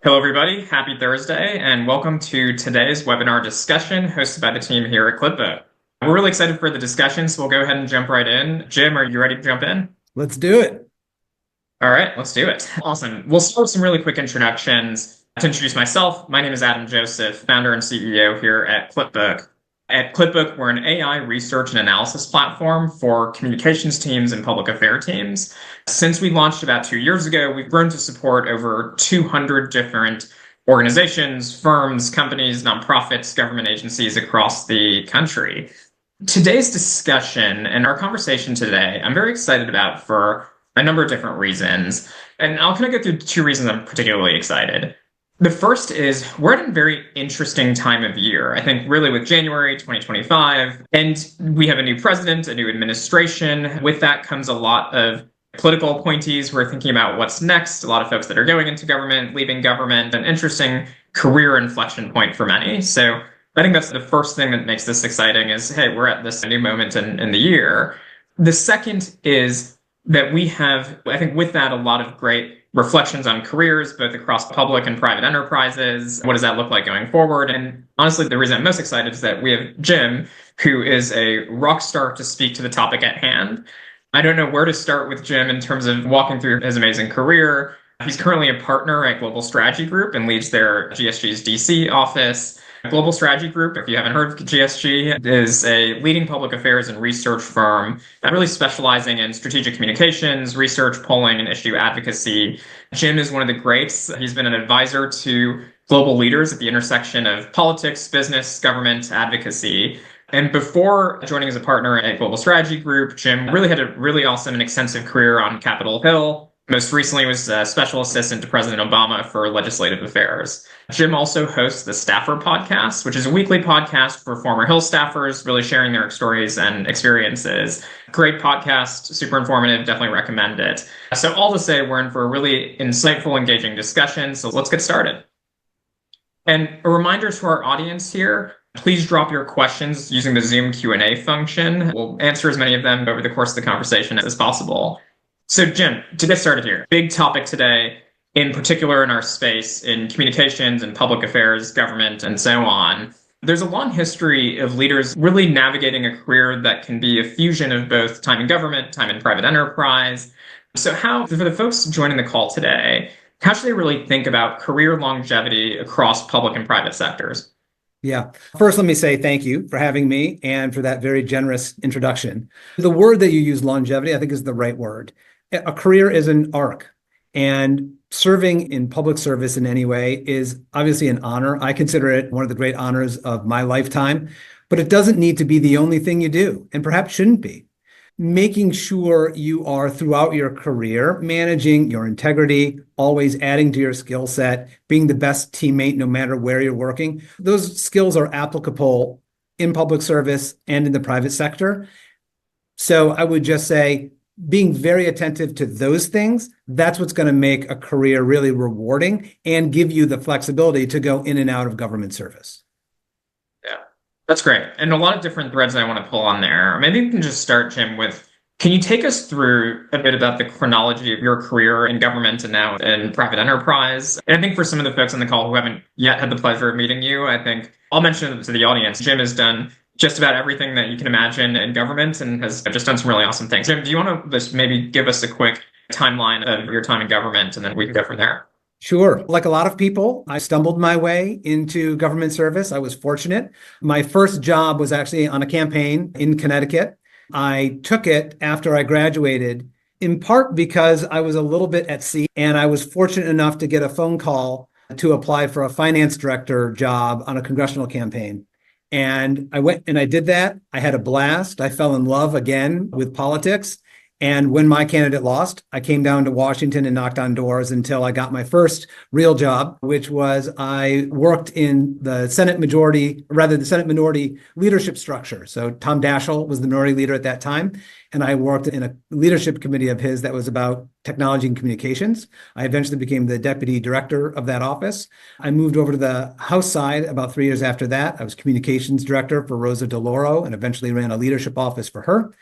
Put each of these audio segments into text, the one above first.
Hello, everybody. Happy Thursday, and welcome to today's webinar discussion hosted by the team here at Clipbook. We're really excited for the discussion, so we'll go ahead and jump right in. Jim, are you ready to jump in? Let's do it. All right, let's do it. Awesome. We'll start with some really quick introductions. To introduce myself, my name is Adam Joseph, founder and CEO here at Clipbook. At Clipbook, we're an AI research and analysis platform for communications teams and public affairs teams. Since we launched about 2 years ago, we've grown to support over 200 different organizations, firms, companies, nonprofits, government agencies across the country. Today's discussion and our conversation today, I'm very excited about for a number of different reasons. And I'll kind of go through two reasons I'm particularly excited. The first is we're at a very interesting time of year. I think really with January 2025, and we have a new president, a new administration. With that comes a lot of political appointees who are thinking about what's next. A lot of folks that are going into government, leaving government, an interesting career inflection point for many. So I think that's the first thing that makes this exciting is, hey, we're at this new moment in the year. The second is that we have, I think with that, a lot of great reflections on careers, both across public and private enterprises. What does that look like going forward? And honestly, the reason I'm most excited is that we have Jim, who is a rock star to speak to the topic at hand. I don't know where to start with Jim in terms of walking through his amazing career. He's currently a partner at Global Strategy Group and leads their GSG's DC office. Global Strategy Group, if you haven't heard of GSG, is a leading public affairs and research firm really specializing in strategic communications, research, polling, and issue advocacy. Jim is one of the greats. He's been an advisor to global leaders at the intersection of politics, business, government, advocacy. And before joining as a partner at Global Strategy Group, Jim really had a really awesome and extensive career on Capitol Hill. Most recently was a special assistant to President Obama for legislative affairs. Jim also hosts the Staffer Podcast, which is a weekly podcast for former Hill staffers, really sharing their stories and experiences. Great podcast, super informative, definitely recommend it. So all to say, we're in for a really insightful, engaging discussion. So let's get started. And a reminder to our audience here, please drop your questions using the Zoom Q&A function. We'll answer as many of them over the course of the conversation as possible. So Jim, to get started here, big topic today, in particular in our space in communications and public affairs, government, and so on. There's a long history of leaders really navigating a career that can be a fusion of both time in government, time in private enterprise. So how, for the folks joining the call today, how should they really think about career longevity across public and private sectors? Yeah. First, let me say thank you for having me and for that very generous introduction. The word that you use, longevity, I think is the right word. A career is an arc, and serving in public service in any way is obviously an honor. I consider it one of the great honors of my lifetime, but it doesn't need to be the only thing you do, and perhaps shouldn't be. Making sure you are throughout your career managing your integrity, always adding to your skill set, being the best teammate no matter where you're working. Those skills are applicable in public service and in the private sector. So I would just say, being very attentive to those things, that's what's going to make a career really rewarding and give you the flexibility to go in and out of government service. Yeah, that's great. And a lot of different threads I want to pull on there. Maybe we can just start, Jim, with, can you take us through a bit about the chronology of your career in government and now in private enterprise? And I think for some of the folks on the call who haven't yet had the pleasure of meeting you, I think I'll mention to the audience, Jim has done just about everything that you can imagine in government and has just done some really awesome things. Jim, do you want to just maybe give us a quick timeline of your time in government and then we can go from there? Sure. Like a lot of people, I stumbled my way into government service. I was fortunate. My first job was actually on a campaign in Connecticut. I took it after I graduated, in part because I was a little bit at sea, and I was fortunate enough to get a phone call to apply for a finance director job on a congressional campaign. And I went and I did that. I had a blast. I fell in love again with politics. And when my candidate lost, I came down to Washington and knocked on doors until I got my first real job, which was I worked in the Senate minority leadership structure. So Tom Daschle was the minority leader at that time. And I worked in a leadership committee of his that was about technology and communications. I eventually became the deputy director of that office. I moved over to the House side about 3 years after that. I was communications director for Rosa DeLauro and eventually ran a leadership office for her.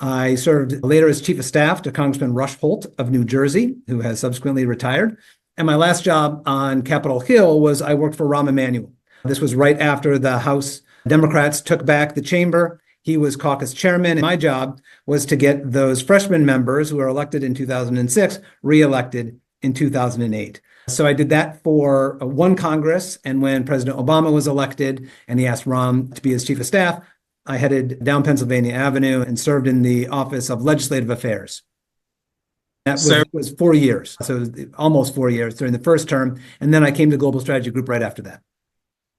I served later as chief of staff to Congressman Rush Holt of New Jersey, who has subsequently retired. And my last job on Capitol Hill was I worked for Rahm Emanuel. This was right after the House Democrats took back the chamber. He was caucus chairman. And my job was to get those freshman members who were elected in 2006 reelected in 2008. So I did that for one Congress. And when President Obama was elected and he asked Rahm to be his chief of staff, I headed down Pennsylvania Avenue and served in the Office of Legislative Affairs. That So was 4 years. So it was almost 4 years during the first term. And then I came to Global Strategy Group right after that.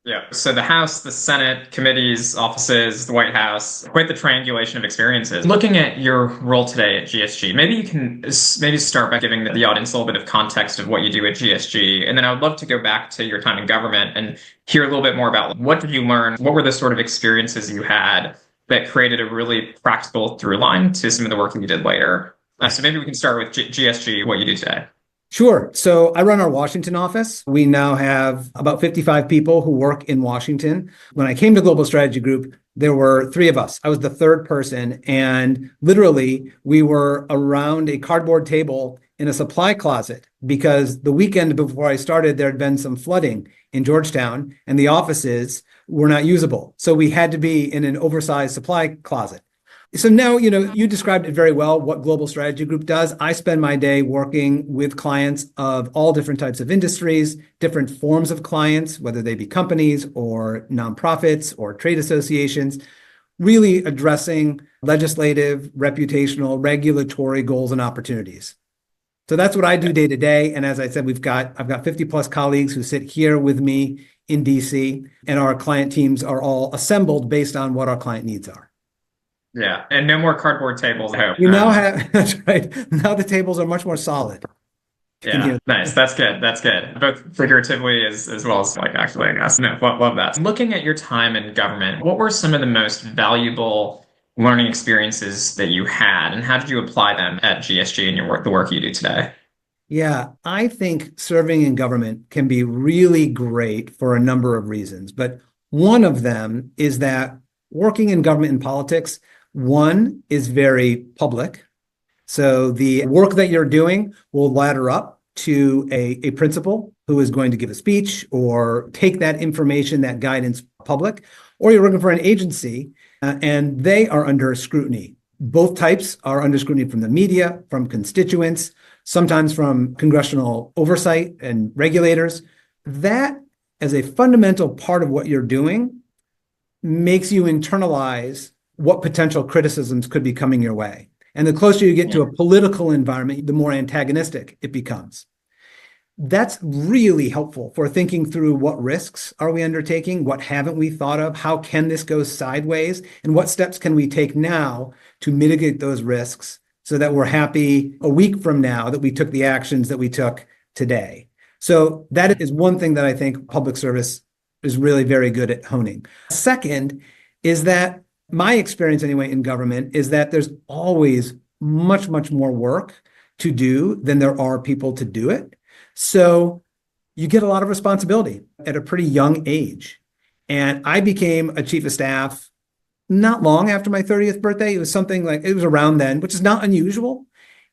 yeah. So the House, the Senate, committees, offices, the White House, quite the triangulation of experiences. Looking at your role today at GSG, maybe you can maybe start by giving the audience a little bit of context of what you do at GSG. And then I would love to go back to your time in government and hear a little bit more about what did you learn? What were the sort of experiences you had that created a really practical through line to some of the work that you did later? So maybe we can start with GSG, what you do today. Sure. So I run our Washington office. We now have about 55 people who work in Washington. When I came to Global Strategy Group, there were three of us. I was the third person. And literally, we were around a cardboard table in a supply closet because the weekend before I started, there had been some flooding in Georgetown and the offices were not usable. So we had to be in an oversized supply closet. So now, you described it very well, what Global Strategy Group does. I spend my day working with clients of all different types of industries, different forms of clients, whether they be companies or nonprofits or trade associations, really addressing legislative, reputational, regulatory goals and opportunities. So that's what I do day to day. And as I said, I've got 50 plus colleagues who sit here with me in DC, and our client teams are all assembled based on what our client needs are. Yeah, and no more cardboard tables, I hope. You now have, that's right. Now the tables are much more solid. Yeah, nice. That's good. That's good. Both figuratively as well as like actually, I guess. No, love that. Looking at your time in government, what were some of the most valuable learning experiences that you had, and how did you apply them at GSG and the work you do today? Yeah, I think serving in government can be really great for a number of reasons. But one of them is that working in government and politics, one is very public. So the work that you're doing will ladder up to a principal who is going to give a speech or take that information, that guidance public, or you're working for an agency and they are under scrutiny. Both types are under scrutiny from the media, from constituents, sometimes from congressional oversight and regulators. That, as a fundamental part of what you're doing, makes you internalize what potential criticisms could be coming your way. And the closer you get to a political environment, the more antagonistic it becomes. That's really helpful for thinking through what risks are we undertaking? What haven't we thought of? How can this go sideways? And what steps can we take now to mitigate those risks so that we're happy a week from now that we took the actions that we took today? So that is one thing that I think public service is really very good at honing. Second is that my experience anyway in government is that there's always much, much more work to do than there are people to do it. So you get a lot of responsibility at a pretty young age. And I became a chief of staff not long after my 30th birthday. It was something like, it was around then, which is not unusual.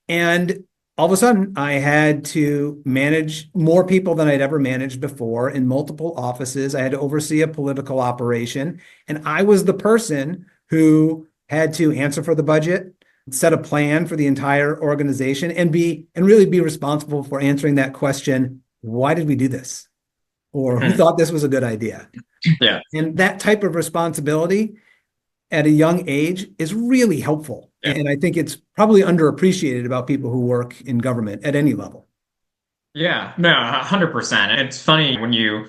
And all of a sudden, I had to manage more people than I'd ever managed before in multiple offices. I had to oversee a political operation. And I was the person who had to answer for the budget, set a plan for the entire organization, and really be responsible for answering that question, why did we do this? Or who thought this was a good idea? Yeah. And that type of responsibility at a young age is really helpful. Yeah. And I think it's probably underappreciated about people who work in government at any level. Yeah, no, 100%. It's funny when you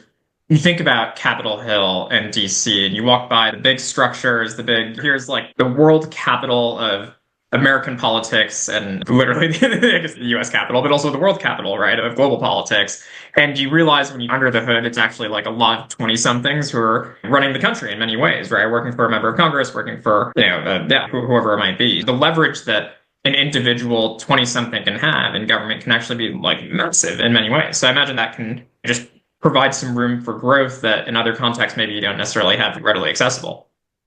think about Capitol Hill and DC and you walk by the big structures, here's like the world capital of American politics and literally I guess the US capital, but also the world capital, right, of global politics. And you realize when you're under the hood, it's actually like a lot of 20 somethings who are running the country in many ways, right? Working for a member of Congress, working for, whoever it might be. The leverage that an individual 20 something can have in government can actually be like massive in many ways. So I imagine that can just provide some room for growth that in other contexts, maybe you don't necessarily have readily accessible.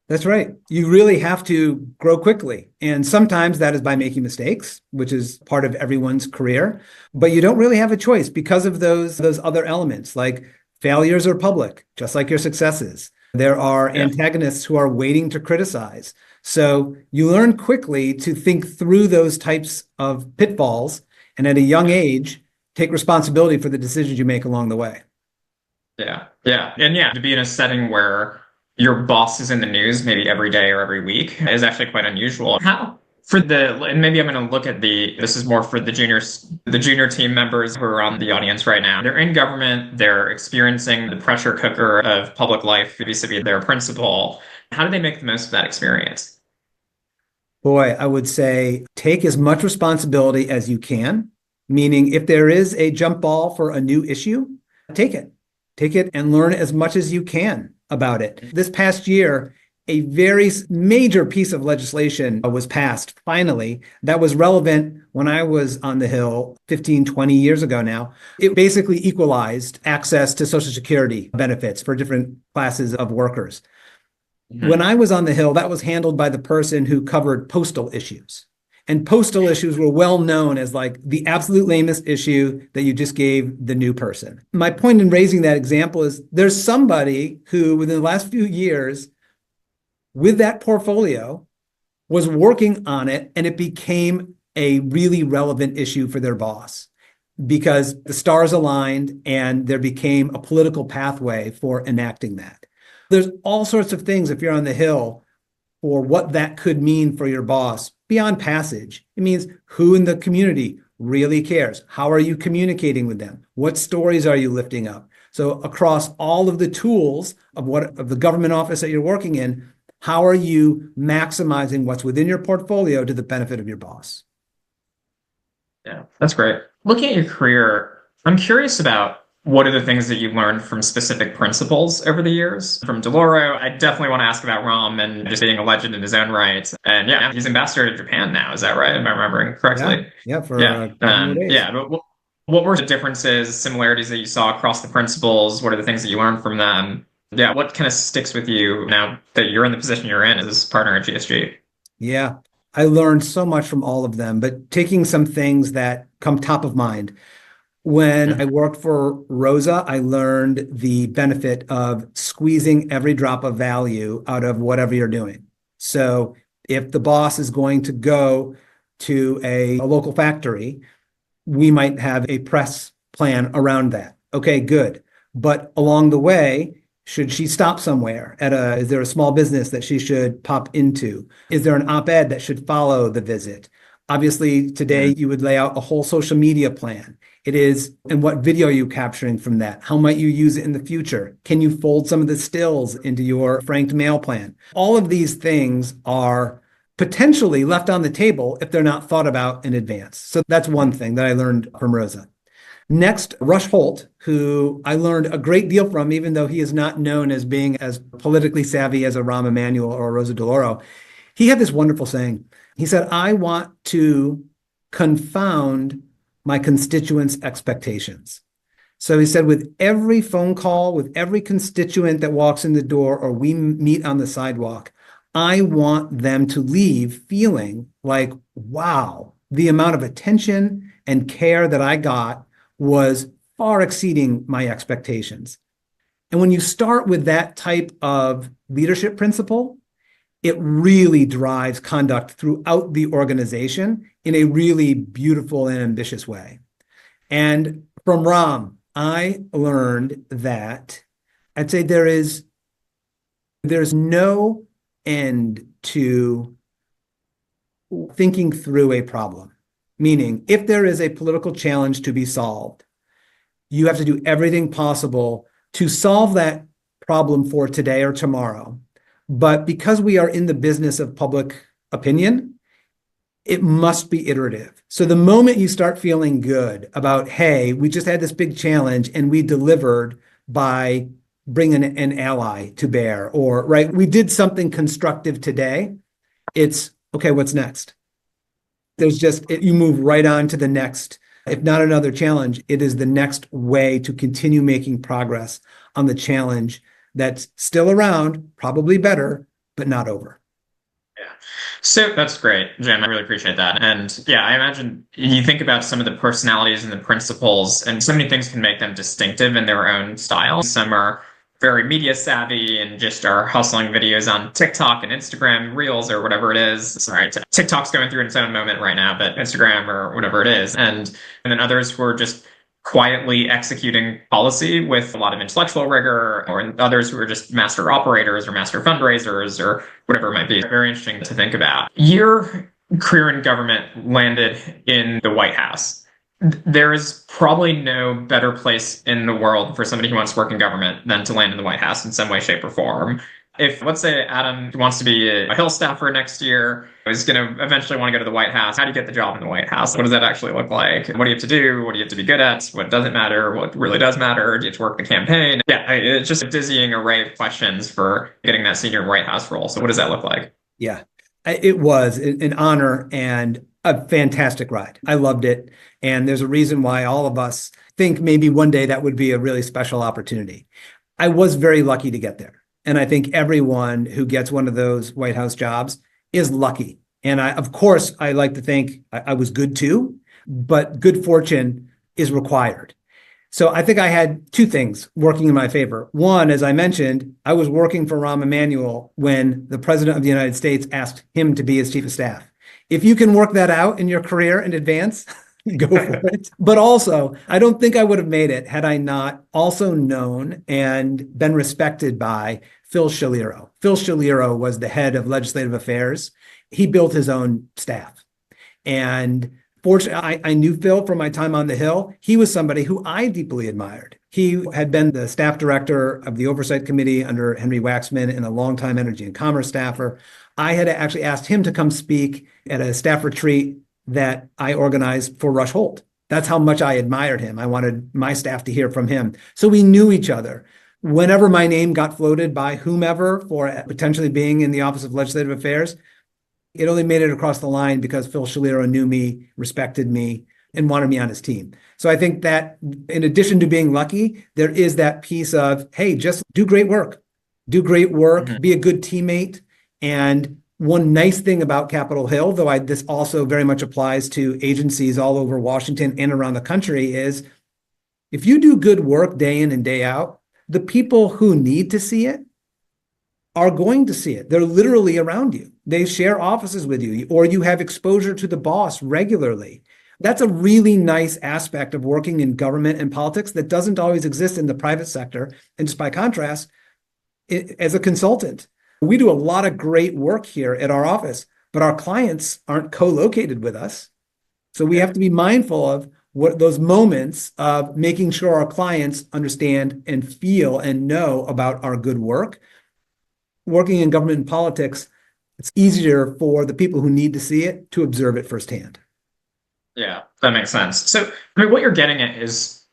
That's right. You really have to grow quickly. And sometimes that is by making mistakes, which is part of everyone's career. But you don't really have a choice because of those other elements, like failures are public, just like your successes. There are Yeah. antagonists who are waiting to criticize. So you learn quickly to think through those types of pitfalls and at a young age, take responsibility for the decisions you make along the way. Yeah. Yeah. And yeah, to be in a setting where your boss is in the news maybe every day or every week is actually quite unusual. How for the and maybe I'm going to look at this is more for the junior team members who are on the audience right now. They're in government, they're experiencing the pressure cooker of public life vis-a-vis their principal. How do they make the most of that experience? Boy, I would say take as much responsibility as you can, meaning if there is a jump ball for a new issue, take it. Take it and learn as much as you can about it. This past year, a very major piece of legislation was passed finally that was relevant when I was on the Hill 15, 20 years ago now. It basically equalized access to Social Security benefits for different classes of workers. When Mhm. I was on the Hill, that was handled by the person who covered postal issues. And postal issues were well known as like the absolute lamest issue that you just gave the new person. My point in raising that example is there's somebody who, within the last few years, with that portfolio, was working on it and it became a really relevant issue for their boss because the stars aligned and there became a political pathway for enacting that. There's all sorts of things if you're on the Hill for what that could mean for your boss beyond passage. It means who in the community really cares? How are you communicating with them? What stories are you lifting up? So across all of the tools of the government office that you're working in, how are you maximizing what's within your portfolio to the benefit of your boss? Yeah, that's great. Looking at your career, I'm curious about what are the things that you learned from specific principles over the years. From Deloro, I definitely want to ask about Rom and just being a legend in his own right. And yeah, he's ambassador to Japan now. Is that right? Am I remembering Yeah, correctly? yeah, for Yeah. a couple more days. Yeah. But what were the differences, similarities that you saw across the principles? What are the things that you learned from them? Yeah. What kind of sticks with you now that you're in the position you're in as partner at GSG? Yeah, I learned so much from all of them, but taking some things that come top of mind. When I worked for Rosa, I learned the benefit of squeezing every drop of value out of whatever you're doing. So if the boss is going to go to a local factory, we might have a press plan around that. Okay, good. But along the way, should she stop somewhere is there a small business that she should pop into? Is there an op-ed that should follow the visit? Obviously, today Mhm. you would lay out a whole social media plan. It is, and what video are you capturing from that? How might you use it in the future? Can you fold some of the stills into your franked mail plan? All of these things are potentially left on the table if they're not thought about in advance. So that's one thing that I learned from Rosa. Next, Rush Holt, who I learned a great deal from, even though he is not known as being as politically savvy as a Rahm Emanuel or a Rosa DeLauro. He had this wonderful saying. He said, I want to confound my constituents' expectations. So he said, with every phone call, with every constituent that walks in the door or we meet on the sidewalk, I want them to leave feeling like, wow, the amount of attention and care that I got was far exceeding my expectations. And when you start with that type of leadership principle, it really drives conduct throughout the organization in a really beautiful and ambitious way. And from Ram, I learned that I'd say there's no end to thinking through a problem. Meaning, if there is a political challenge to be solved, you have to do everything possible to solve that problem for today or tomorrow. But because we are in the business of public opinion, it must be iterative. So the moment you start feeling good about, hey, we just had this big challenge and we delivered by bringing an ally to bear, or right, we did something constructive today. It's okay, what's next? You move right on to the next. If not another challenge, it is the next way to continue making progress on the challenge that's still around, probably better, but not over. Yeah. So that's great, Jim. I really appreciate that. And yeah, I imagine you think about some of the personalities and the principles, and so many things can make them distinctive in their own style. Some are very media savvy and just are hustling videos on TikTok and Instagram Reels or whatever it is. Sorry, TikTok's going through its own moment right now, but Instagram or whatever it is. And then others who are just quietly executing policy with a lot of intellectual rigor, or others who are just master operators or master fundraisers or whatever it might be. Very interesting to think about. Your career in government landed in the White House. There is probably no better place in the world for somebody who wants to work in government than to land in the White House in some way, shape, or form. If, let's say, Adam wants to be a Hill staffer next year, is going to eventually want to go to the White House, how do you get the job in the White House? What does that actually look like? What do you have to do? What do you have to be good at? What doesn't matter? What really does matter? Do you have to work the campaign? Yeah, it's just a dizzying array of questions for getting that senior White House role. So what does that look like? Yeah, it was an honor and a fantastic ride. I loved it. And there's a reason why all of us think maybe one day that would be a really special opportunity. I was very lucky to get there. And I think everyone who gets one of those White House jobs is lucky. And of course, I like to think I was good too, but good fortune is required. So I think I had two things working in my favor. One, as I mentioned, I was working for Rahm Emanuel when the President of the United States asked him to be his chief of staff. If you can work that out in your career in advance, go for it. But also, I don't think I would have made it had I not also known and been respected by Phil Shaliro. Phil Shaliro was the head of legislative affairs. He built his own staff. And fortunately, I knew Phil from my time on the Hill. He was somebody who I deeply admired. He had been the staff director of the Oversight Committee under Henry Waxman and a longtime Energy and Commerce staffer. I had actually asked him to come speak at a staff retreat that I organized for Rush Holt. That's how much I admired him. I wanted my staff to hear from him. So we knew each other. Whenever my name got floated by whomever for potentially being in the Office of Legislative Affairs, it only made it across the line because Phil Shaliro knew me, respected me, and wanted me on his team. So I think that in addition to being lucky, there is that piece of, hey, just do great work. Do great work, be a good teammate. And one nice thing about Capitol Hill, though this also very much applies to agencies all over Washington and around the country, is if you do good work day in and day out, the people who need to see it are going to see it. They're literally around you. They share offices with you, or you have exposure to the boss regularly. That's a really nice aspect of working in government and politics that doesn't always exist in the private sector. And just by contrast, as a consultant, we do a lot of great work here at our office, but our clients aren't co-located with us. So we have to be mindful of what those moments of making sure our clients understand and feel and know about our good work. Working in government and politics, it's easier for the people who need to see it to observe it firsthand. Yeah, that makes sense. So, I mean, what you're getting at is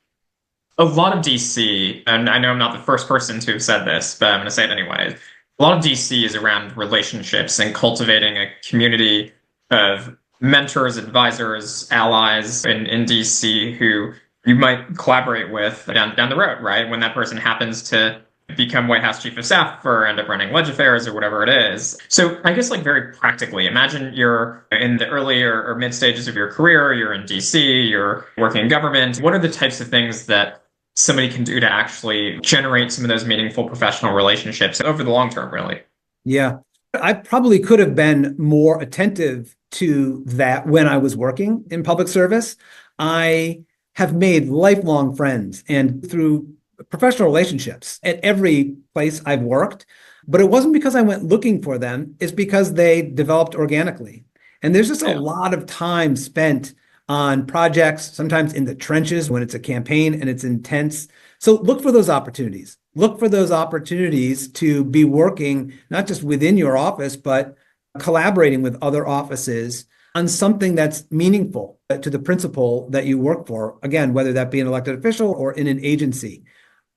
a lot of DC, and I know I'm not the first person to have said this, but I'm going to say it anyway. A lot of DC is around relationships and cultivating a community of mentors, advisors, allies in DC who you might collaborate with down the road, right? When that person happens to become White House Chief of Staff or end up running Leg Affairs or whatever it is. So I guess like very practically, imagine you're in the early or mid stages of your career, you're in DC, you're working in government. What are the types of things that somebody can do to actually generate some of those meaningful professional relationships over the long term, really? Yeah, I probably could have been more attentive to that when I was working in public service. I have made lifelong friends and through professional relationships at every place I've worked, but it wasn't because I went looking for them. It's because they developed organically. And there's just a lot of time spent on projects, sometimes in the trenches when it's a campaign and it's intense. So look for those opportunities. Look for those opportunities to be working not just within your office, but collaborating with other offices on something that's meaningful to the principal that you work for. Again, whether that be an elected official or in an agency.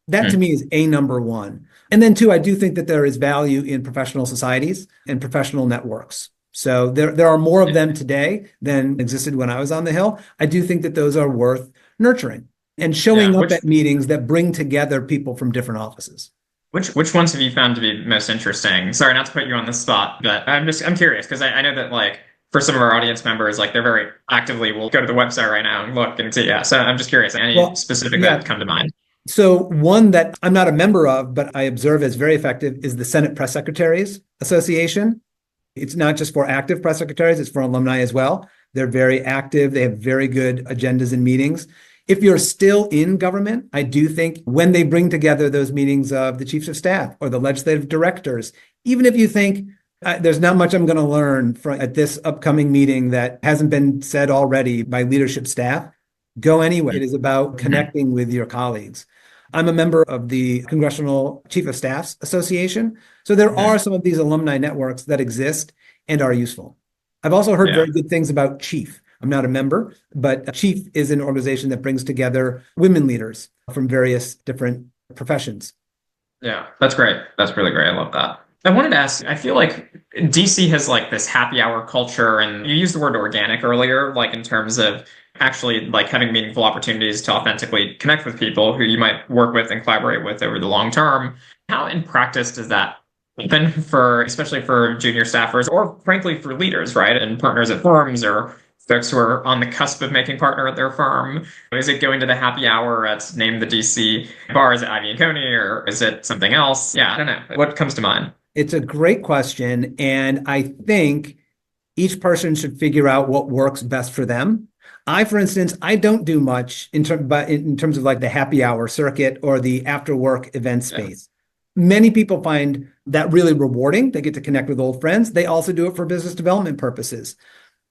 That to me is number one. And then two, I do think that there is value in professional societies and professional networks. So there are more of them today than existed when I was on the Hill. I do think that those are worth nurturing and showing up at meetings that bring together people from different offices. Which ones have you found to be most interesting? Sorry, not to put you on the spot, but I'm curious because I know that like for some of our audience members, like they're very actively will go to the website right now and look and see. Yeah, so I'm just curious. Any Well, specific yeah. that come to mind? So one that I'm not a member of, but I observe as very effective is the Senate Press Secretaries Association. It's not just for active press secretaries, it's for alumni as well. They're very active. They have very good agendas and meetings. If you're still in government, I do think when they bring together those meetings of the chiefs of staff or the legislative directors, even if you think there's not much I'm going to learn at this upcoming meeting that hasn't been said already by leadership staff, go anyway. It is about Mhm. connecting with your colleagues. I'm a member of the Congressional Chief of Staffs Association. So there are Mhm. some of these alumni networks that exist and are useful. I've also heard Yeah. very good things about Chief. I'm not a member, but Chief is an organization that brings together women leaders from various different professions. Yeah, that's great. That's really great. I love that. I wanted to ask, I feel like DC has like this happy hour culture, and you used the word organic earlier, like in terms of actually like having meaningful opportunities to authentically connect with people who you might work with and collaborate with over the long term. How in practice does that happen for, especially for junior staffers or frankly for leaders, right? And partners at firms or folks who are on the cusp of making partner at their firm? Is it going to the happy hour at name the DC bar? Is it Ivy and Coney or is it something else? Yeah, I don't know. What comes to mind? It's a great question. And I think each person should figure out what works best for them. For instance, I don't do much but in terms of like the happy hour circuit or the after work event Yeah. space. Many people find that really rewarding. They get to connect with old friends. They also do it for business development purposes.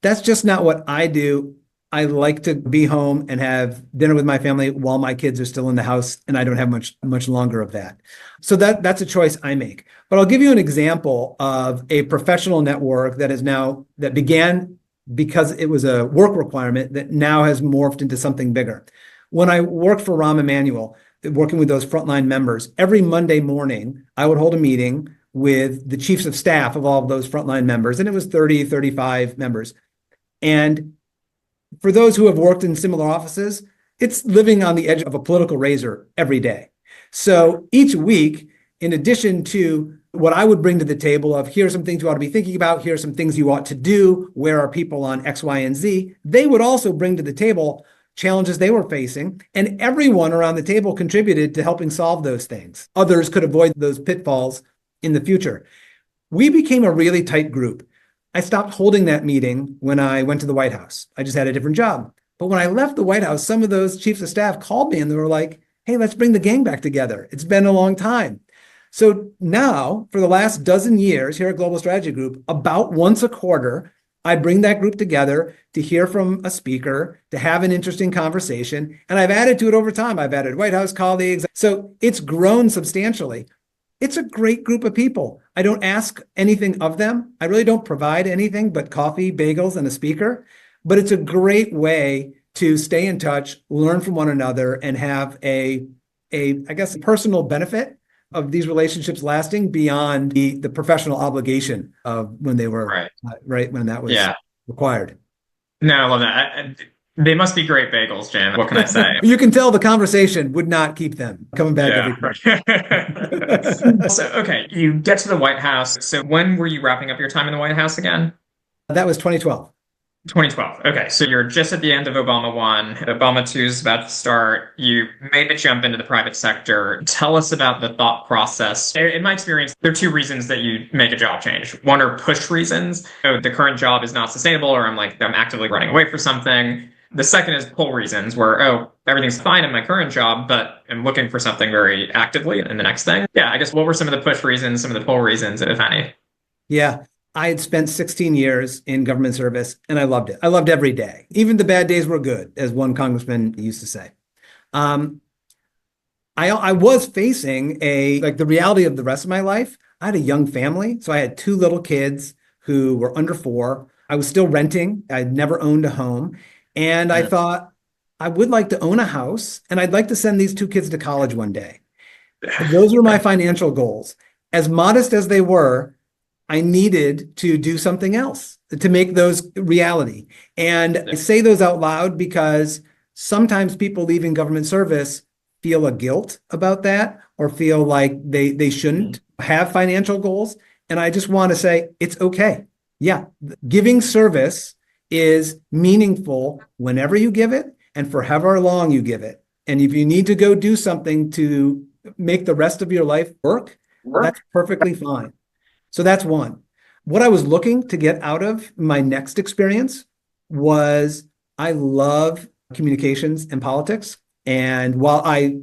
That's just not what I do. I like to be home and have dinner with my family while my kids are still in the house, and I don't have much longer of that. So that's a choice I make. But I'll give you an example of a professional network that began because it was a work requirement that now has morphed into something bigger. When I worked for Rahm Emanuel, working with those frontline members, every Monday morning, I would hold a meeting with the chiefs of staff of all of those frontline members, and it was 30, 35 members. And for those who have worked in similar offices, it's living on the edge of a political razor every day. So each week, in addition to what I would bring to the table of here are some things you ought to be thinking about, here are some things you ought to do, where are people on X, Y, and Z, they would also bring to the table challenges they were facing, and everyone around the table contributed to helping solve those things. Others could avoid those pitfalls in the future. We became a really tight group. I stopped holding that meeting when I went to the White House. I just had a different job. But when I left the White House, some of those chiefs of staff called me and they were like, hey, let's bring the gang back together. It's been a long time. So now, for the last dozen years here at Global Strategy Group, about once a quarter, I bring that group together to hear from a speaker, to have an interesting conversation. And I've added to it over time. I've added White House colleagues. So it's grown substantially. It's a great group of people. I don't ask anything of them. I really don't provide anything but coffee, bagels, and a speaker. But it's a great way to stay in touch, learn from one another, and have I guess, personal benefit of these relationships lasting beyond the professional obligation of when they were Right. right when that was Yeah. required. No, I love that. They must be great bagels, Jim. What can I say? You can tell the conversation would not keep them coming back Yeah. every time. So, okay, you get to the White House. So, when were you wrapping up your time in the White House again? That was 2012. 2012. Okay, so you're just at the end of Obama 1. Obama 2 is about to start. You made the jump into the private sector. Tell us about the thought process. In my experience, there are two reasons that you make a job change. One are push reasons. Oh, the current job is not sustainable, or I'm actively running away for something. The second is pull reasons, where, oh, everything's fine in my current job, but I'm looking for something very actively in the next thing. Yeah, I guess what were some of the push reasons, some of the pull reasons, if any? Yeah. I had spent 16 years in government service and I loved it. I loved every day. Even the bad days were good, as one congressman used to say. Um, I was facing like the reality of the rest of my life. I had a young family, so I had two little kids who were under 4. I was still renting. I'd never owned a home. And I Mm. thought I would like to own a house and I'd like to send these two kids to college one day. Those were my financial goals. As modest as they were, I needed to do something else to make those reality. And I say those out loud because sometimes people leaving government service feel a guilt about that or feel like they shouldn't have financial goals. And I just want to say it's okay. Yeah, giving service is meaningful whenever you give it and for however long you give it. And if you need to go do something to make the rest of your life work, that's perfectly fine. So that's one. What I was looking to get out of my next experience was I love communications and politics. And while I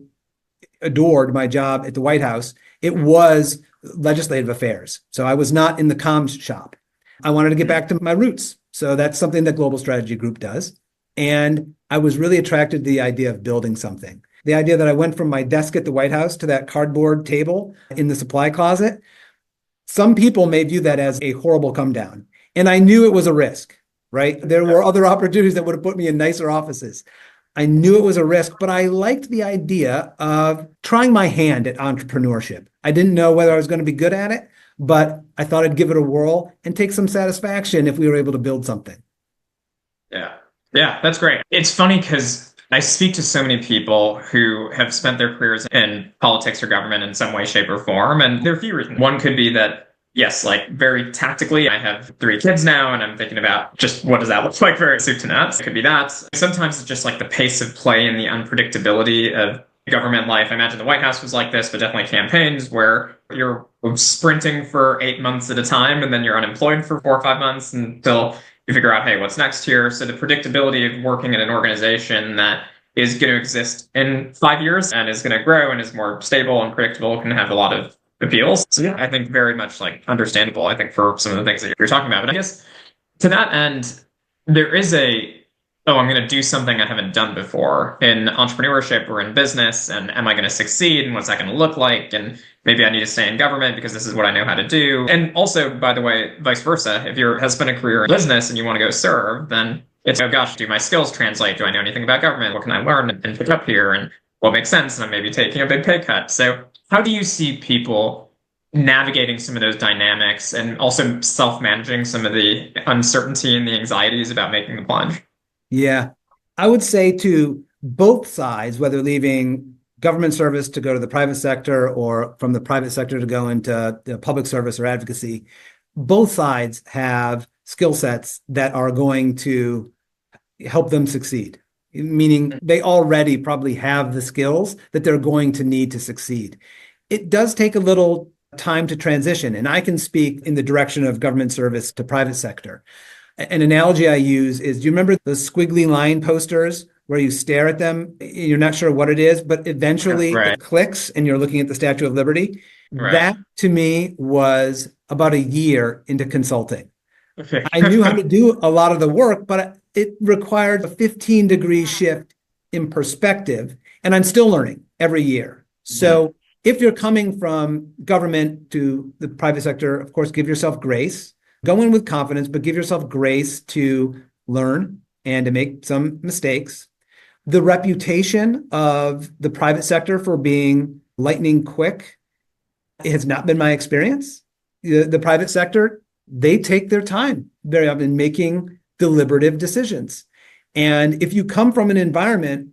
adored my job at the White House, it was legislative affairs. So I was not in the comms shop. I wanted to get back to my roots. So that's something that Global Strategy Group does. And I was really attracted to the idea of building something. The idea that I went from my desk at the White House to that cardboard table in the supply closet. Some people may view that as a horrible come down. And I knew it was a risk, right? There were other opportunities that would have put me in nicer offices. I knew it was a risk, but I liked the idea of trying my hand at entrepreneurship. I didn't know whether I was going to be good at it, but I thought I'd give it a whirl and take some satisfaction if we were able to build something. Yeah. Yeah, that's great. It's funny because I speak to so many people who have spent their careers in politics or government in some way, shape, or form. And there are a few reasons. One could be that, yes, like very tactically, I have 3 kids now, and I'm thinking about just what does that look like for soup to nuts. It could be that. Sometimes it's just like the pace of play and the unpredictability of government life. I imagine the White House was like this, but definitely campaigns where you're sprinting for 8 months at a time, and then you're unemployed for 4 or 5 months until you figure out, hey, what's next here? So the predictability of working in an organization that is going to exist in 5 years and is going to grow and is more stable and predictable can have a lot of appeals. So yeah, I think very much like understandable, I think, for some of the things that you're talking about. But I guess to that end, there is I'm going to do something I haven't done before in entrepreneurship or in business. And am I going to succeed? And what's that going to look like? And maybe I need to stay in government because this is what I know how to do. And also, by the way, vice versa, if your has been a career in business and you want to go serve, then it's, oh gosh, do my skills translate? Do I know anything about government? What can I learn and pick up here? And what makes sense? And I'm maybe taking a big pay cut. So how do you see people navigating some of those dynamics and also self-managing some of the uncertainty and the anxieties about making the plunge? Yeah, I would say to both sides, whether leaving government service to go to the private sector or from the private sector to go into public service or advocacy, both sides have skill sets that are going to help them succeed, meaning they already probably have the skills that they're going to need to succeed. It does take a little time to transition, and I can speak in the direction of government service to private sector. An analogy I use is, do you remember those squiggly line posters where you stare at them, you're not sure what it is, but eventually it clicks and you're looking at the Statue of Liberty? Right. That to me was about a year into consulting. Okay. I knew how to do a lot of the work, but it required a 15-degree shift in perspective, and I'm still learning every year. So if you're coming from government to the private sector, of course, give yourself grace. Go in with confidence, but give yourself grace to learn and to make some mistakes. The reputation of the private sector for being lightning quick has not been my experience. The private sector, they take their time very often in making deliberative decisions. And if you come from an environment,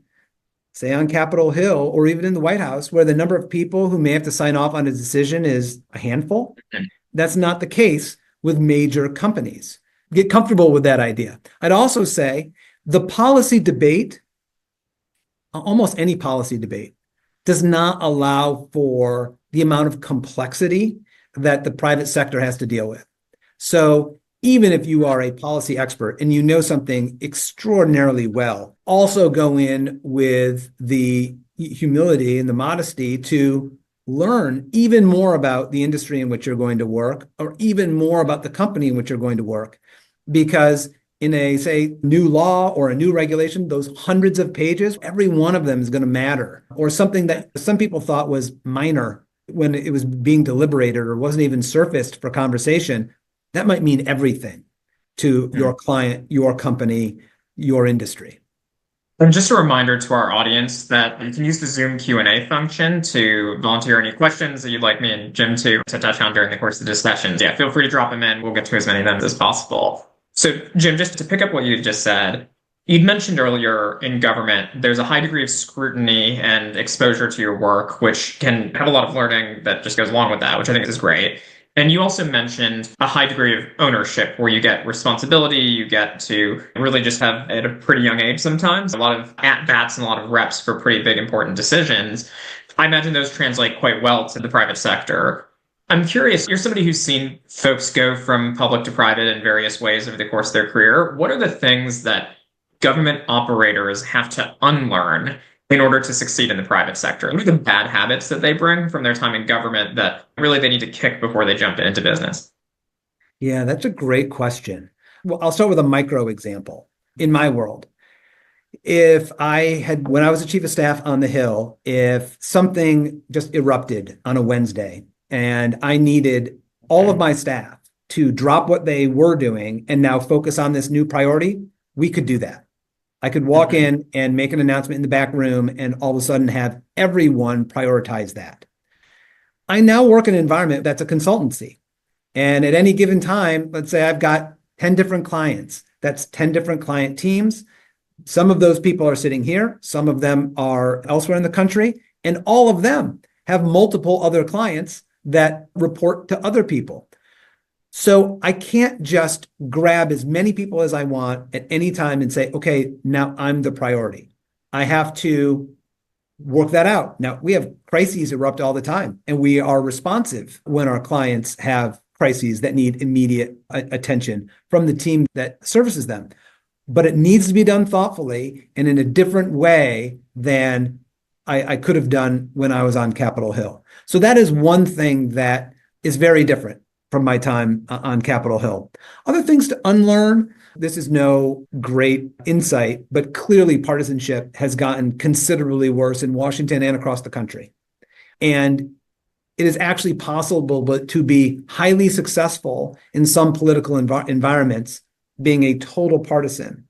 say on Capitol Hill or even in the White House, where the number of people who may have to sign off on a decision is a handful, that's not the case with major companies. Get comfortable with that idea. I'd also say the policy debate, almost any policy debate, does not allow for the amount of complexity that the private sector has to deal with. So even if you are a policy expert and you know something extraordinarily well, also go in with the humility and the modesty to learn even more about the industry in which you're going to work, or even more about the company in which you're going to work. Because in a, say, new law or a new regulation, those hundreds of pages, every one of them is going to matter. Or something that some people thought was minor when it was being deliberated or wasn't even surfaced for conversation, that might mean everything to your client, your company, your industry. And just a reminder to our audience that you can use the Zoom Q&A function to volunteer any questions that you'd like me and Jim to touch on during the course of the discussions. Yeah, feel free to drop them in. We'll get to as many of them as possible. So, Jim, just to pick up what you just said, You'd mentioned earlier in government, there's a high degree of scrutiny and exposure to your work, which can have a lot of learning that just goes along with that, which I think is great. And you also mentioned a high degree of ownership where you get responsibility, you get to really just have at a pretty young age sometimes a lot of at bats and a lot of reps for pretty big important decisions. I imagine those translate quite well to the private sector. I'm curious, you're somebody who's seen folks go from public to private in various ways over the course of their career. What are the things that government operators have to unlearn in order to succeed in the private sector? What are the bad habits that they bring from their time in government that really they need to kick before they jump into business? Yeah, that's a great question. Well, I'll start with a micro example. In my world, when I was the chief of staff on the Hill, if something just erupted on a Wednesday and I needed all of my staff to drop what they were doing and now focus on this new priority, we could do that. I could walk in and make an announcement in the back room and all of a sudden have everyone prioritize that. I now work in an environment that's a consultancy. And at any given time, let's say I've got 10 different clients. That's 10 different client teams. Some of those people are sitting here. Some of them are elsewhere in the country. And all of them have multiple other clients that report to other people. So I can't just grab as many people as I want at any time and say, okay, now I'm the priority. I have to work that out. Now, we have crises erupt all the time, and we are responsive when our clients have crises that need immediate attention from the team that services them. But it needs to be done thoughtfully and in a different way than I could have done when I was on Capitol Hill. So that is one thing that is very different from my time on Capitol Hill. Other things to unlearn. This is no great insight, but clearly partisanship has gotten considerably worse in Washington and across the country. And it is actually possible to be highly successful in some political environments being a total partisan.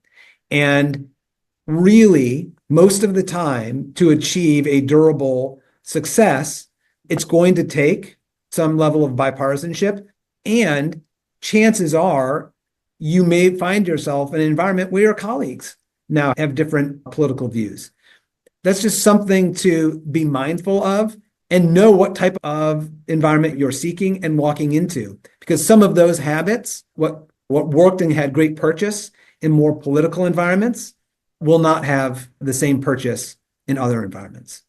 And really, most of the time, to achieve a durable success, it's going to take some level of bipartisanship. And chances are you may find yourself in an environment where your colleagues now have different political views. That's just something to be mindful of and know what type of environment you're seeking and walking into. Because some of those habits, what worked and had great purchase in more political environments, will not have the same purchase in other environments.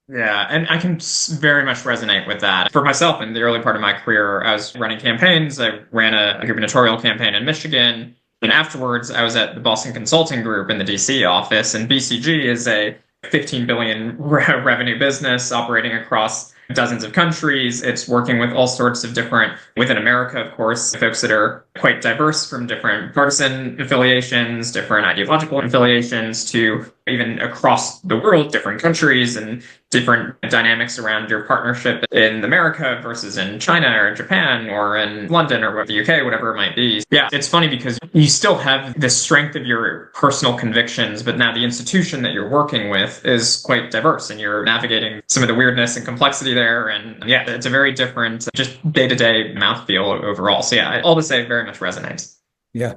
Yeah, and I can very much resonate with that. For myself, in the early part of my career, I was running campaigns. I ran a gubernatorial campaign in Michigan. And afterwards, I was at the Boston Consulting Group in the DC office. And BCG is a 15 billion revenue business operating across dozens of countries. It's working with all sorts of different, within America, of course, folks that are quite diverse from different partisan affiliations, different ideological affiliations, to even across the world, different countries and different dynamics around your partnership in America versus in China or Japan or in London or the UK, whatever it might be. Yeah, it's funny because you still have the strength of your personal convictions, but now the institution that you're working with is quite diverse and you're navigating some of the weirdness and complexity there. And yeah, it's a very different, just day-to-day mouthfeel overall. So yeah, all to say very much resonates. Yeah.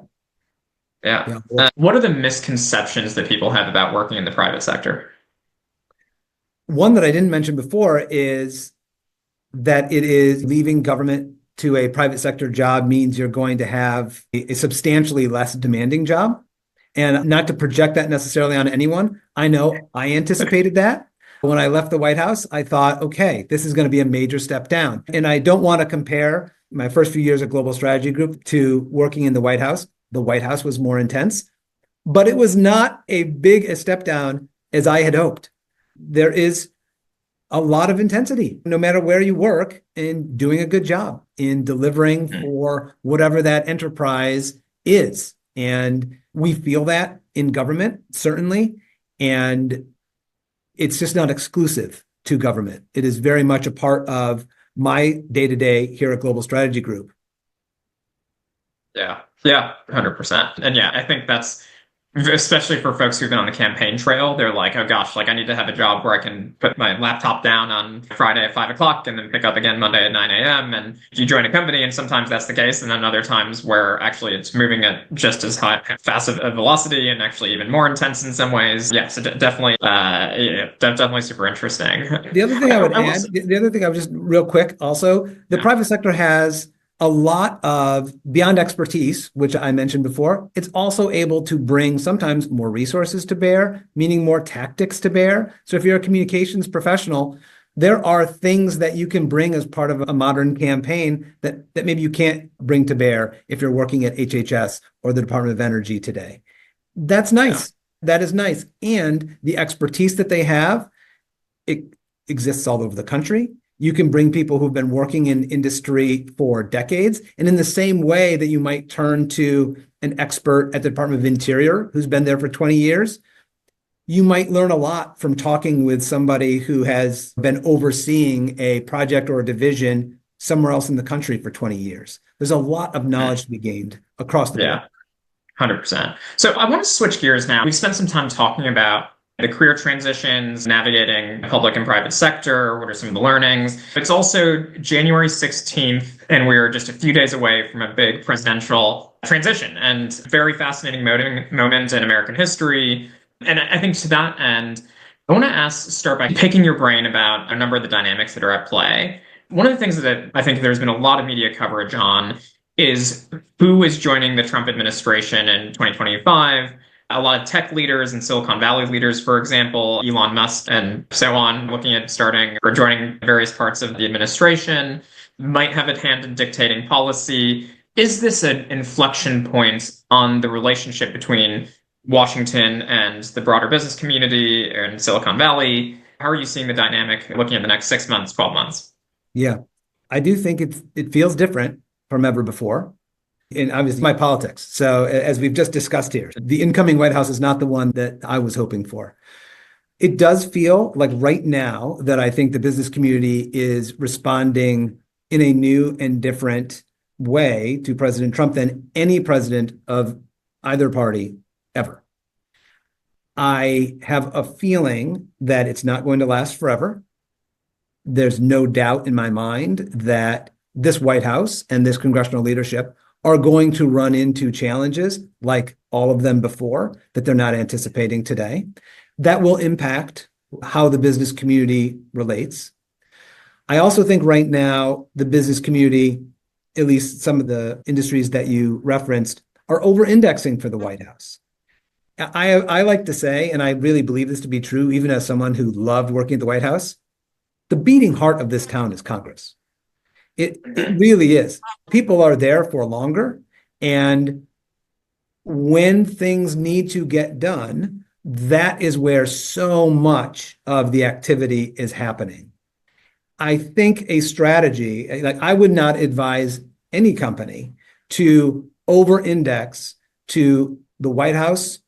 Yeah. What are the misconceptions that people have about working in the private sector? One that I didn't mention before is that it is leaving government to a private sector job means you're going to have a substantially less demanding job. And not to project that necessarily on anyone, I know I anticipated that. When I left the White House, I thought, okay, this is going to be a major step down. And I don't want to compare my first few years at Global Strategy Group to working in the White House. The White House was more intense, but it was not a big a step down as I had hoped. There is a lot of intensity, no matter where you work, in doing a good job, in delivering for whatever that enterprise is. And we feel that in government, certainly. And it's just not exclusive to government. It is very much a part of my day-to-day here at Global Strategy Group. Yeah. Yeah, 100%. And yeah, I think that's especially for folks who've been on the campaign trail. They're like, oh gosh, like I need to have a job where I can put my laptop down on Friday at 5 o'clock and then pick up again Monday at 9 a.m. And you join a company, and sometimes that's the case. And then other times where actually it's moving at just as high, fast a velocity and actually even more intense in some ways. Yeah, so definitely, yeah, definitely super interesting. The other thing I would I will add, the other thing I would just real quick also, the yeah, private sector has a lot of beyond expertise, which I mentioned before. It's also able to bring sometimes more resources to bear, meaning more tactics to bear. So if you're a communications professional, there are things that you can bring as part of a modern campaign that maybe you can't bring to bear if you're working at HHS or the Department of Energy today. That's yeah, nice. That is nice. And the expertise that they have, it exists all over the country. You can bring people who've been working in industry for decades. And in the same way that you might turn to an expert at the Department of Interior who's been there for 20 years, you might learn a lot from talking with somebody who has been overseeing a project or a division somewhere else in the country for 20 years. There's a lot of knowledge to be gained across the board. yeah. 100%. So I want to switch gears now. We've spent some time talking about the career transitions, navigating public and private sector, what are some of the learnings. It's also January 16th, and we're just a few days away from a big presidential transition and very fascinating moment in American history. And I think to that end, I want to start by picking your brain about a number of the dynamics that are at play. One of the things that I think there's been a lot of media coverage on is who is joining the Trump administration in 2025. A lot of tech leaders and Silicon Valley leaders, for example, Elon Musk and so on, looking at starting or joining various parts of the administration, might have a hand in dictating policy. Is this an inflection point on the relationship between Washington and the broader business community and Silicon Valley? How are you seeing the dynamic looking at the next 6 months, 12 months? Yeah, I do think it feels different from ever before. And obviously my politics. So as we've just discussed here, the incoming White House is not the one that I was hoping for. It does feel like right now that I think the business community is responding in a new and different way to President Trump than any president of either party ever. I have a feeling that it's not going to last forever. There's no doubt in my mind that this White House and this congressional leadership are going to run into challenges like all of them before that they're not anticipating today. That will impact how the business community relates. I also think right now the business community, at least some of the industries that you referenced, are over-indexing for the White House. I like to say, and I really believe this to be true, even as someone who loved working at the White House, the beating heart of this town is Congress. It really is. People are there for longer. And when things need to get done, that is where so much of the activity is happening. I think a strategy, like I would not advise any company to over-index to the White House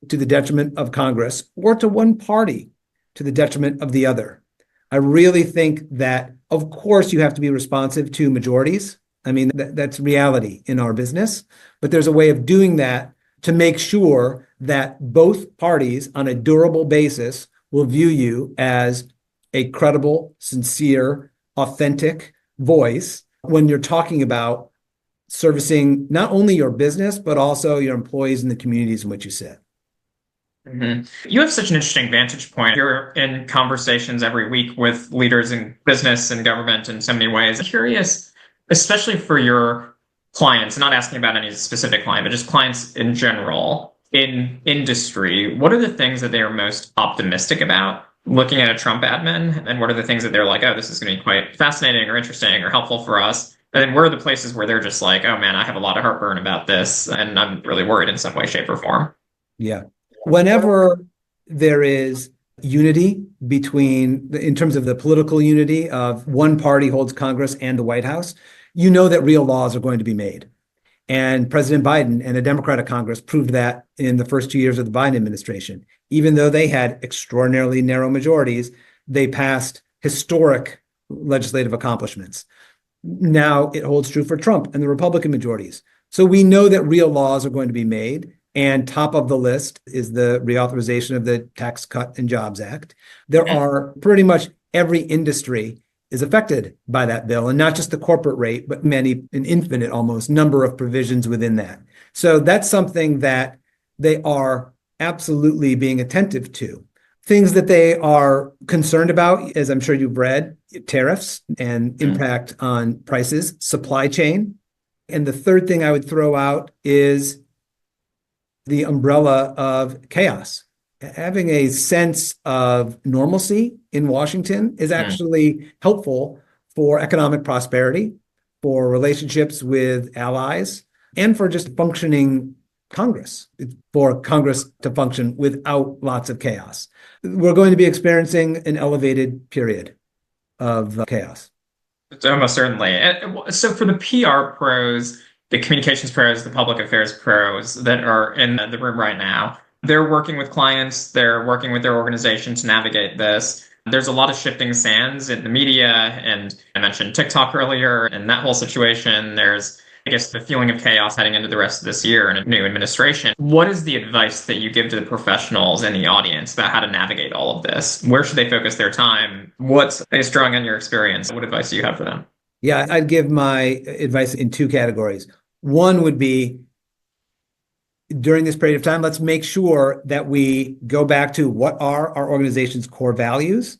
to the detriment of Congress or to one party to the detriment of the other. I really think that, of course, you have to be responsive to majorities. I mean, that's reality in our business, but there's a way of doing that to make sure that both parties on a durable basis will view you as a credible, sincere, authentic voice when you're talking about servicing not only your business, but also your employees and the communities in which you sit. You have such an interesting vantage point. You're in conversations every week with leaders in business and government in so many ways. I'm curious, especially for your clients, not asking about any specific client, but just clients in general in industry, what are the things that they are most optimistic about looking at a Trump admin? And what are the things that they're like, oh, this is going to be quite fascinating or interesting or helpful for us? And then where are the places where they're just like, oh man, I have a lot of heartburn about this and I'm really worried in some way, shape, or form? Yeah. Whenever there is unity between, in terms of the political unity of one party holds Congress and the White House, you know that real laws are going to be made. And President Biden and a Democratic Congress proved that in the first 2 years of the Biden administration. Even though they had extraordinarily narrow majorities, they passed historic legislative accomplishments. Now it holds true for Trump and the Republican majorities. So we know that real laws are going to be made. And top of the list is the reauthorization of the Tax Cut and Jobs Act. There are pretty much every industry is affected by that bill, and not just the corporate rate, but many, an infinite almost number of provisions within that. So that's something that they are absolutely being attentive to. Things that they are concerned about, as I'm sure you've read, tariffs and impact on prices, supply chain. And the third thing I would throw out is the umbrella of chaos. Having a sense of normalcy in Washington is actually helpful for economic prosperity, for relationships with allies, and for just functioning Congress, for Congress to function without lots of chaos. We're going to be experiencing an elevated period of chaos. Almost certainly. So for the PR pros, the communications pros, the public affairs pros that are in the room right now, they're working with clients, they're working with their organization to navigate this. There's a lot of shifting sands in the media, and I mentioned TikTok earlier, and that whole situation. There's, I guess, the feeling of chaos heading into the rest of this year and a new administration. What is the advice that you give to the professionals in the audience about how to navigate all of this? Where should they focus their time? What's drawing on your experience? What advice do you have for them? Yeah, I'd give my advice in two categories. One would be during this period of time, let's make sure that we go back to what are our organization's core values?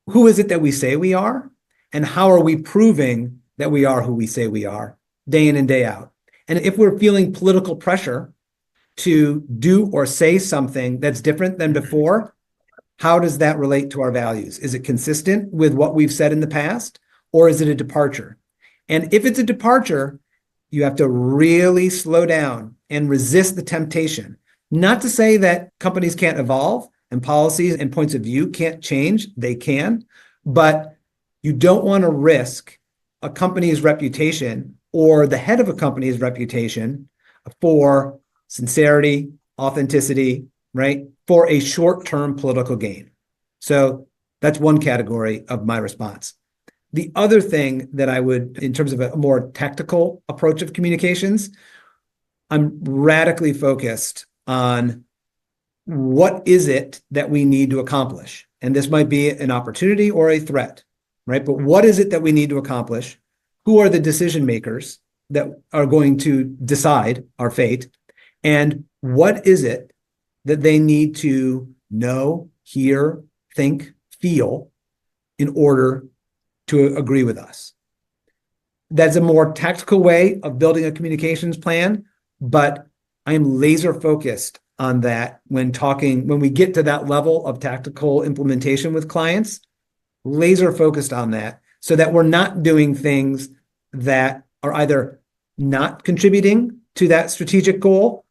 Who is it that we say we are? And how are we proving that we are who we say we are day in and day out? And if we're feeling political pressure to do or say something that's different than before, how does that relate to our values? Is it consistent with what we've said in the past, or is it a departure? And if it's a departure, you have to really slow down and resist the temptation. Not to say that companies can't evolve and policies and points of view can't change, they can, but you don't want to risk a company's reputation or the head of a company's reputation for sincerity, authenticity, right? For a short-term political gain. So that's one category of my response. The other thing that I would, in terms of a more tactical approach of communications, I'm radically focused on what is it that we need to accomplish? And this might be an opportunity or a threat, right? But what is it that we need to accomplish? Who are the decision makers that are going to decide our fate? And what is it that they need to know, hear, think, feel in order to agree with us? That's a more tactical way of building a communications plan, but I am laser focused on that when we get to that level of tactical implementation with clients, laser focused on that so that we're not doing things that are either not contributing to that strategic goal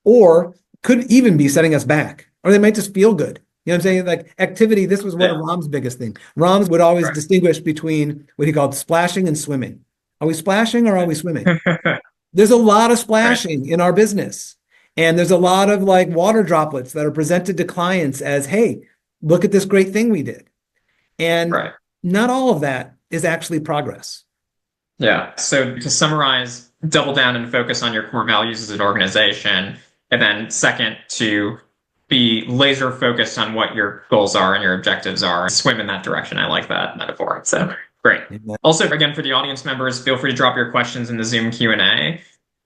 or could even be setting us back, or they might just feel good. You know what I'm saying? Like activity, this was one of Ram's biggest things. Ram would always distinguish between what he called splashing and swimming. Are we splashing or are we swimming? There's a lot of splashing in our business. And there's a lot of like water droplets that are presented to clients as, hey, look at this great thing we did. And not all of that is actually progress. Yeah. So to summarize, double down and focus on your core values as an organization. And then second, to be laser focused on what your goals are and your objectives are. Swim in that direction. I like that metaphor. So great. Also, again, for the audience members, feel free to drop your questions in the Zoom Q&A.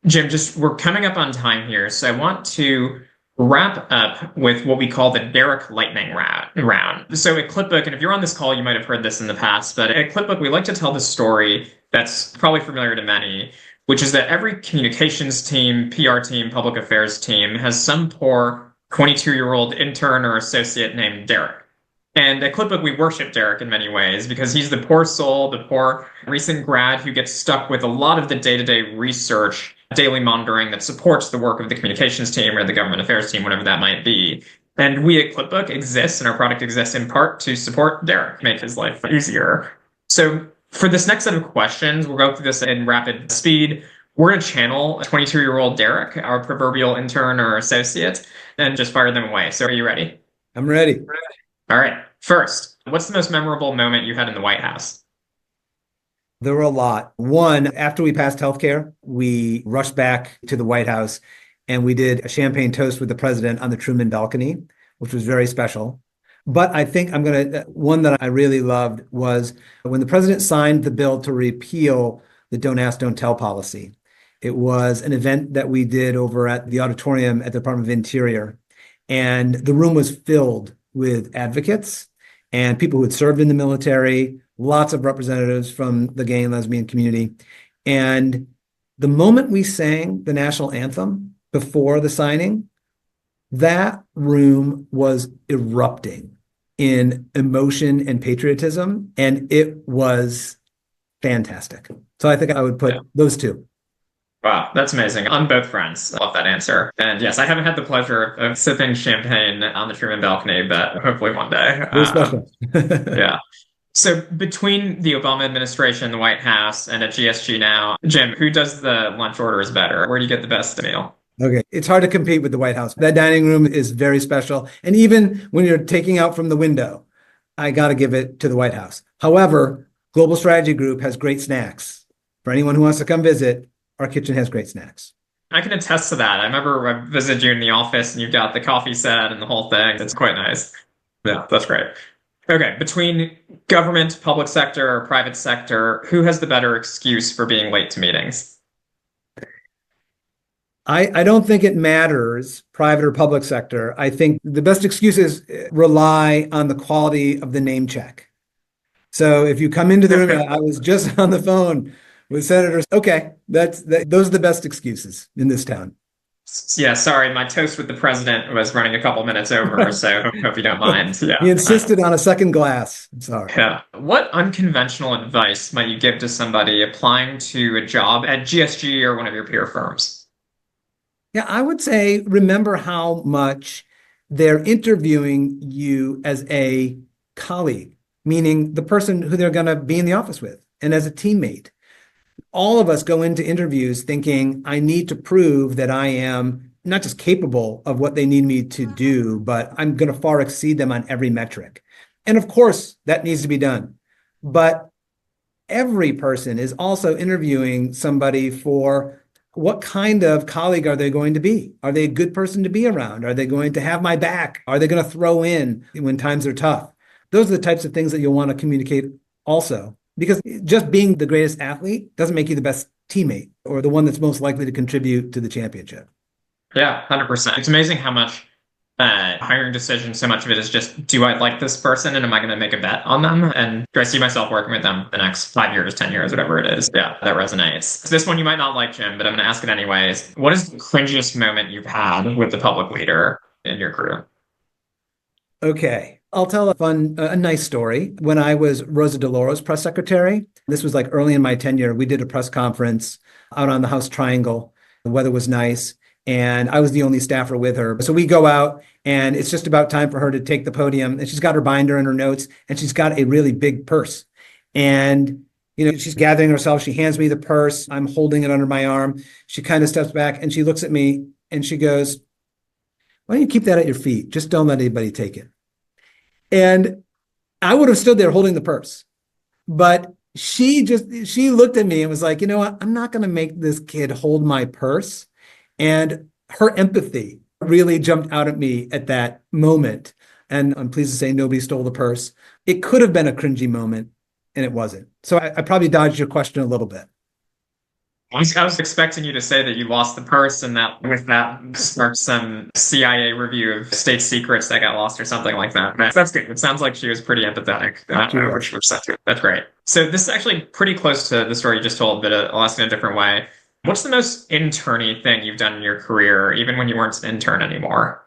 Jim, we're coming up on time here, so I want to wrap up with what we call the Derek lightning round. So at Clipbook, and if you're on this call, you might have heard this in the past, but at Clipbook, we like to tell the story that's probably familiar to many, which is that every communications team, PR team, public affairs team has some poor 22-year-old intern or associate named Derek. And at Clipbook, we worship Derek in many ways because he's the poor soul, the poor recent grad who gets stuck with a lot of the day-to-day research, daily monitoring that supports the work of the communications team or the government affairs team, whatever that might be. And we at Clipbook exist, and our product exists in part to support Derek, make his life easier. So for this next set of questions, we'll go through this in rapid speed. We're going to channel 22-year-old Derek, our proverbial intern or associate, and just fire them away. So are you ready? I'm ready. All right. First, what's the most memorable moment you had in the White House? There were a lot. One, after we passed healthcare, we rushed back to the White House and we did a champagne toast with the president on the Truman balcony, which was very special. But I think one that I really loved was when the president signed the bill to repeal the Don't Ask, Don't Tell policy. It was an event that we did over at the auditorium at the Department of Interior. And the room was filled with advocates and people who had served in the military, lots of representatives from the gay and lesbian community. And the moment we sang the national anthem before the signing, that room was erupting in emotion and patriotism, and it was fantastic. So I think I would put those two. Wow, that's amazing. On both fronts. I love that answer. And yes, I haven't had the pleasure of sipping champagne on the Truman balcony, but hopefully one day. Very special. Yeah. So between the Obama administration, the White House, and at GSG now, Jim, who does the lunch orders better? Where do you get the best meal? Okay, it's hard to compete with the White House. That dining room is very special. And even when you're taking out from the window, I got to give it to the White House. However, Global Strategy Group has great snacks. For anyone who wants to come visit, our kitchen has great snacks. I can attest to that. I remember I visited you in the office and you've got the coffee set and the whole thing. It's quite nice. Yeah, that's great. Okay, between government, public sector, or private sector, who has the better excuse for being late to meetings? I don't think it matters, private or public sector. I think the best excuses rely on the quality of the name check. So if you come into the room, I was just on the phone with senators. Okay, those are the best excuses in this town. Yeah, sorry, my toast with the president was running a couple minutes over, so hope you don't mind. Yeah. He insisted on a second glass. I'm sorry. Yeah. What unconventional advice might you give to somebody applying to a job at GSG or one of your peer firms? Yeah, I would say remember how much they're interviewing you as a colleague, meaning the person who they're going to be in the office with, and as a teammate. All of us go into interviews thinking, I need to prove that I am not just capable of what they need me to do, but I'm going to far exceed them on every metric. And of course, that needs to be done. But every person is also interviewing somebody for what kind of colleague are they going to be? Are they a good person to be around? Are they going to have my back? Are they going to throw in when times are tough? Those are the types of things that you'll want to communicate also. Because just being the greatest athlete doesn't make you the best teammate or the one that's most likely to contribute to the championship. Yeah, 100%. It's amazing how much hiring decision, so much of it is just, do I like this person and am I going to make a bet on them? And do I see myself working with them the next 5 years, 10 years, whatever it is? Yeah, that resonates. So this one you might not like, Jim, but I'm going to ask it anyways. What is the cringiest moment you've had with the public leader in your career? Okay. I'll tell a nice story. When I was Rosa DeLauro's press secretary, this was like early in my tenure, we did a press conference out on the House Triangle. The weather was nice, and I was the only staffer with her. So we go out, and it's just about time for her to take the podium. And she's got her binder and her notes, and she's got a really big purse. And, she's gathering herself. She hands me the purse. I'm holding it under my arm. She kind of steps back, and she looks at me, and she goes, why don't you keep that at your feet? Just don't let anybody take it. And I would have stood there holding the purse, but she looked at me and was like, you know what? I'm not going to make this kid hold my purse. And her empathy really jumped out at me at that moment. And I'm pleased to say nobody stole the purse. It could have been a cringy moment, and it wasn't. So I probably dodged your question a little bit. I was expecting you to say that you lost the purse and that with that sparked some CIA review of state secrets that got lost or something like that. That's good. It sounds like she was pretty empathetic, which that's great. So this is actually pretty close to the story you just told, but I'll ask in a different way. What's the most interny thing you've done in your career, even when you weren't an intern anymore?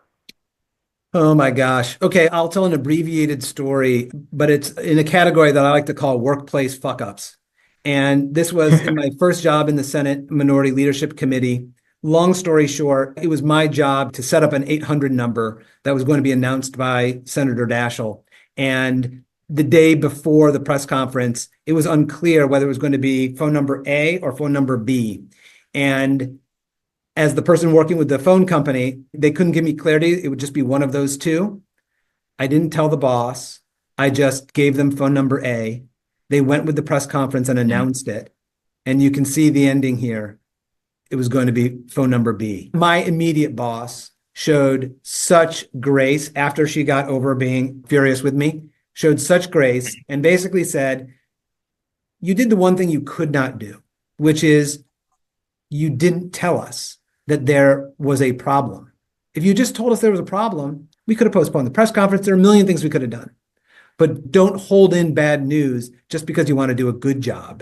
Oh my gosh. Okay, I'll tell an abbreviated story, but it's in a category that I like to call workplace fuck-ups. And this was in my first job in the Senate Minority Leadership Committee. Long story short, it was my job to set up an 800 number that was going to be announced by Senator Daschle. And the day before the press conference, it was unclear whether it was going to be phone number A or phone number B. And as the person working with the phone company, they couldn't give me clarity. It would just be one of those two. I didn't tell the boss. I just gave them phone number A. They went with the press conference and announced it. And you can see the ending here. it was going to be phone number B. My immediate boss showed such grace after she got over being furious with me, showed such grace and basically said, you did the one thing you could not do, which is you didn't tell us that there was a problem. If you just told us there was a problem, we could have postponed the press conference. There are a million things we could have done. But don't hold in bad news just because you want to do a good job.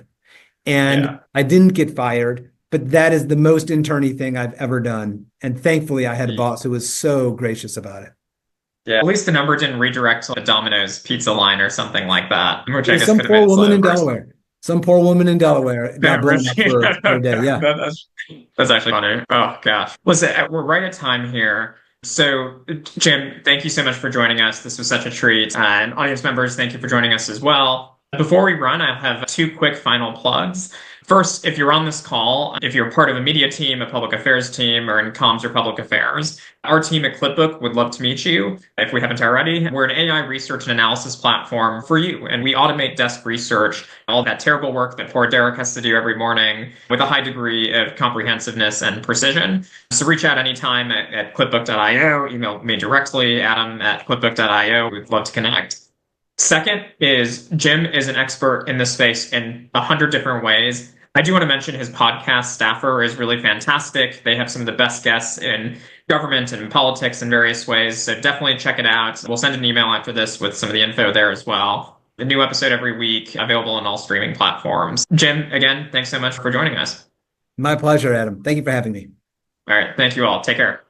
And Yeah. I didn't get fired, but that is the most interny thing I've ever done. And thankfully, I had a boss who was so gracious about it. Yeah. At least the number didn't redirect to the Domino's pizza line or something like that, which It I was guess some could have been poor woman in worse. Delaware. Some poor woman in Delaware got blown up for a day. Yeah. That's actually funny. Oh gosh. Listen, we're right at time here. So, Jim, thank you so much for joining us. This was such a treat. And audience members, thank you for joining us as well. Before we run, I have two quick final plugs. First, if you're on this call, if you're part of a media team, a public affairs team, or in comms or public affairs, our team at Clipbook would love to meet you if we haven't already. We're an AI research and analysis platform for you, and we automate desk research, all that terrible work that poor Derek has to do every morning with a high degree of comprehensiveness and precision. So reach out anytime at clipbook.io, email me directly, adam@clipbook.io. We'd love to connect. Second is Jim is an expert in this space in 100 different ways. I do want to mention his podcast, Staffer, is really fantastic. They have some of the best guests in government and politics in various ways. So definitely check it out. We'll send an email after this with some of the info there as well. A new episode every week, available on all streaming platforms. Jim, again, thanks so much for joining us. My pleasure, Adam. Thank you for having me. All right. Thank you all. Take care.